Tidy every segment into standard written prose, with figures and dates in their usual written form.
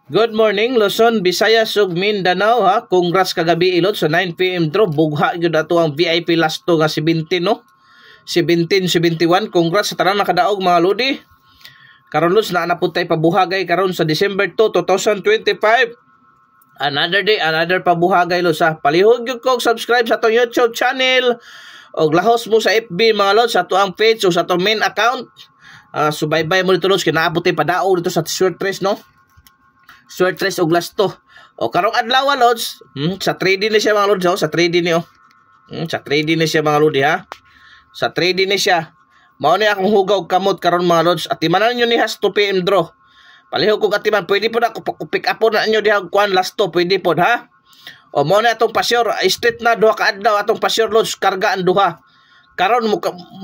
Good morning, Luzon, Visayas, ug Mindanao ha. Congrats kagabi ilot sa 9 PM draw. Bugha gyud ato ang VIP last to nga 17 no. 17-71. Congrats sa tanan nakadaog mga lodi. Karon lods na naputay pabuhagay karon sa December 2, 2025. Another day, another pabuhagay lods ha. Palihog gyud kog subscribe sa atong YouTube channel og lahos mo sa FB mga lods sa atong page o sa atong main account. Subaybay mo dito lods kinaabot pa dao dito sa Swertres no. Swertres og lasto. O karong adlaw lods, sa trading ni siya mga lods, sa trading ni sa trading ni siya mga lodi ha. Sa trading ni siya. Mao ni akong hugaw kamot karon mga lods. Atimanan niyo ni has 2 PM draw. Palihog kog atiman, pwede po na pick up po na niyo diha kuan lasto, pwede po ha. O mao ni atong pasyur, street na duha ka adlaw atong pasyur lods, karga ang duha. Karon mo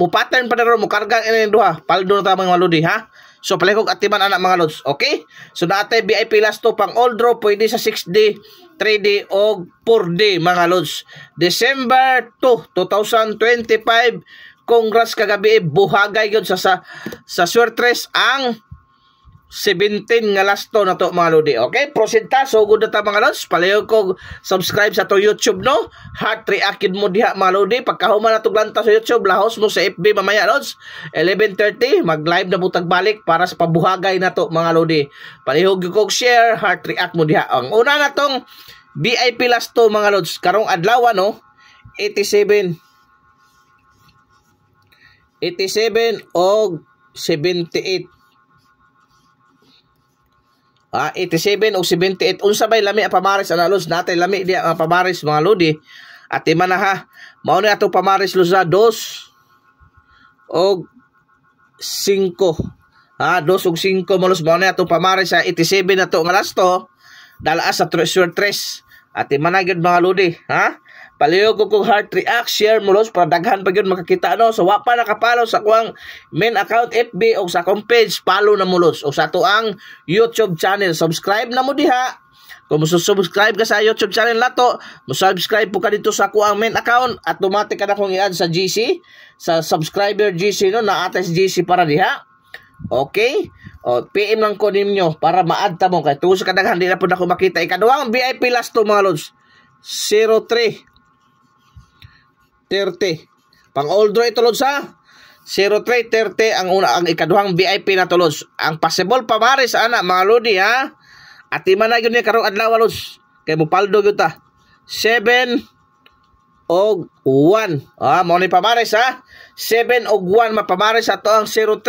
pattern pa na ron mo karga ini duha. Paldo na ta mga lodi ha. So palihog atiman anak mga lods. Okay? So naatay VIP last to pang all draw pwede sa 6D, 3D o 4D mga lods. December 2, 2025. Congrats kagabi buhagay gyud sa Swertres ang 17 nga last to na to mga lodi. Okay? Proceed ta. So good na ta mga lods. Palihog ko subscribe sa to YouTube no. Heart react mo diha mga lodi. Pagkahuman na to glanta sa YouTube, lahos mo sa FB mamaya lods. 11:30 mag-live na butag balik para sa pabuhagay na to mga lodi. Palihog ko share, heart react mo diha. Ang una na tong VIP last to mga lods. Karong adlaw no 87 og 78. 87 o 78 unsa bay lami ang pamaris ana lods natay lami diha ang pamaris mga lodi at man na ha mao ni ato pamaris lods 2 og 5 2 og 5 mo lods mao ni ato pamaris sa 87 na to nga lasto dala sa Swertres at man na gyud mga lodi ha. Palihog ko kung heart react, share mo los para daghan pa gyud makakita no. So wa pa nakapalo sa kuang main account FB o sa akong page, follow na mo los. O sa to ang YouTube channel, subscribe na mo diha. Kung mo subscribe ka sa YouTube channel nato, mo subscribe po ka dito sa kuang main account, automatic ka na kong i-add sa GC, sa subscriber GC no, na atas GC para diha. Okay? O PM lang ko ninyo para ma-add ta mo kay tuwa sa kadaghan di na pud ako makita. Ikaduhang VIP last to mga lods 03 30. Pang all draw ito lods ha. 0330 ang una ang ikaduhang VIP na to lods. Ang possible pamaris ana mga lodi ha. At man na gyud ni karong adlaw lods. Kay mo paldo gyud ta. 7 og 1. Mao ni pamaris ha. 7 og 1 mapamaris ato ang 03.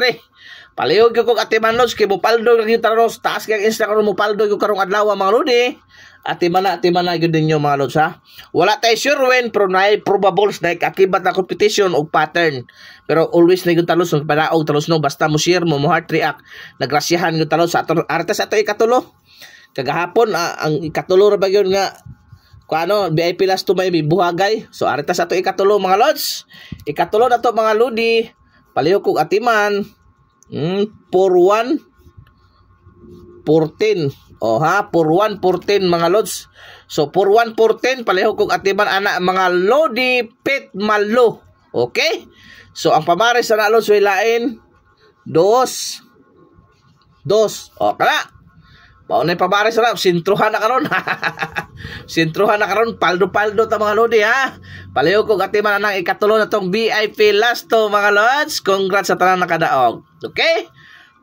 Palihog gyud kog atiman lods kay mo paldo gyud ta lods. Taas kay Instagram mo paldo gyud karong adlaw mga lodi. Atiman na gyud ninyo mga lods ha. Wala tay sure win pero naay probables na kakibat na competition og pattern. Pero always na gyud talos ng padaog talos no basta mo share mo heart react. Nagrasyahan gyud talos sa artes ato ikatulo. Kagahapon ang ikatulo ra ba gyud nga kuano VIP last to may buhagay. So artes ato ikatulo mga lods. Ikatulo na to mga lodi. Palihog kog atiman. 41 14. O ha, 4114 mga lods. So 4114 palihog kog atiman ana mga lodi pit malo. Okay? So ang pamaris na lods way lain 2 o kala. Mao na pamaris na sintruhan na karon. Sintruhan na karon paldo-paldo ta mga lodi ha. Palihog kog atiman ana ikatulo na tong VIP last to mga lods. Congrats sa tanan nakadaog. Okay?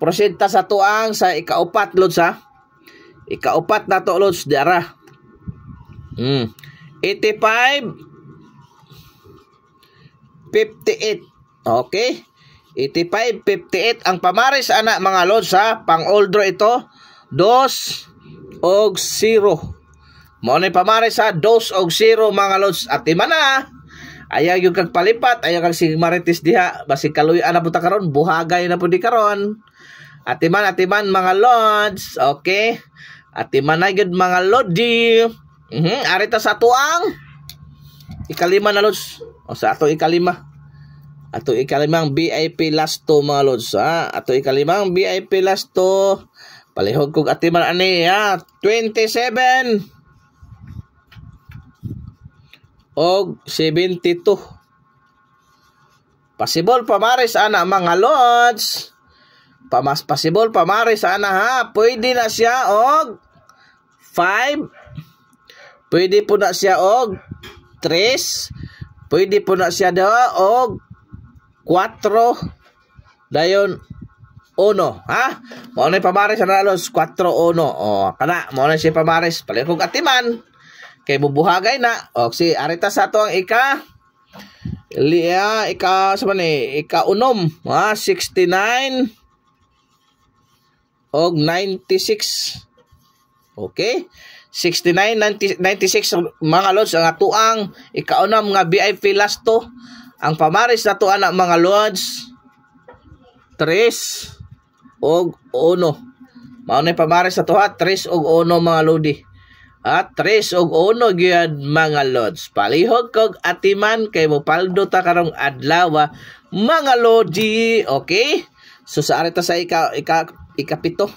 Proceed ta sa tuang sa ikaupat lods ha. Ikaupat na to lods diara. 85 58. Okay? 85 58 ang pamaris ana mga lods ha. Pang all draw ito 2 og 0. Mao ni pamaris ha 2 og 0 mga lods. At man na. Ayaw yung kag palipat, ayaw kag sig marites diha. Basig kaluy-an na puta karon, buhagay na pud di karon. Atiman mga lods. Okay? Atiman na gyud mga lodi. Arita sa tuang ikalima na lods. O sa ato ikalima. Ato ikalimang VIP last to mga lods ha. Ato ikalimang VIP last to. Palihog kog atiman ani ha. 27 og 72. Possible pamaris ana mga lods. Pamas possible pamaris ana ha. Pwede na siya og 5. Pwede po na siya og 3. Pwede po na siya og 4. Dayon 1. Ha? Mao na pamares na los 4-1. O kana mao na siya pamares. Pali kog atiman. Kay bubuhagay na. O si arita sa to ang ika unom. 69 og 96. Okay? 69, 96 mga lods ang atuang ikaunam nga VIP last to. Ang pamaris na to anak mga lods 3 og 1. Mao na pamaris na to ha, 3 og 1 mga lodi. At 3 og 1 gyud mga lods. Palihog kog atiman kay mopaldo ta karong adlaw mga lodi. Okay? So sa arita sa ikapito.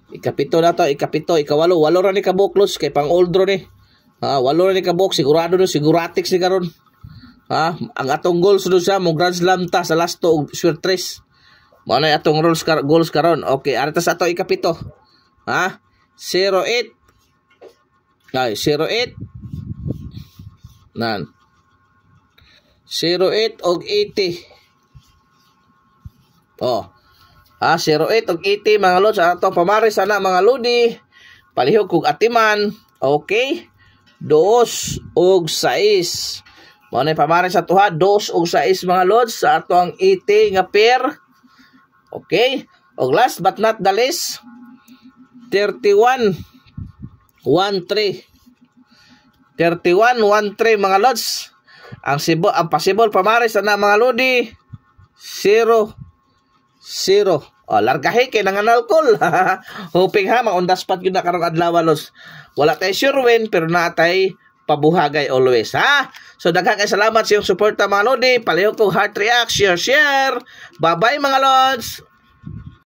Ikapito na to, ikawalo. Walo ra ni kabuklos kay pang old ro ni. Walo ra ni kabuk, sigurado no, siguratics ni karon. Ang atong goals do siya mo Grand Slam ta sa last to og sure 3. Mao na atong goals karon. Okay, arita sa ato ikapito. 08. Ay, 08. Nan. 08 og 80. 08 og 80 mga lods. Atong pamaris sana mga lodi. Palihog kog atiman. Okay. 2 og 6. Mao na pamaris sa tuha 2 og 6 mga lods sa atong 80 nga pair. Okay. Og last but not the least 31 13 mga lods. Ang possible pamares na mga lodi 0 largahe kay nangan alcohol. Hoping ha ma on the spot gyud na karong adlaw lods. Wala tay sure win pero natay pabuhagay always ha. So daghang kay salamat sa iyong suporta mga lodi. Palihog kog heart react, share. Bye bye mga lods.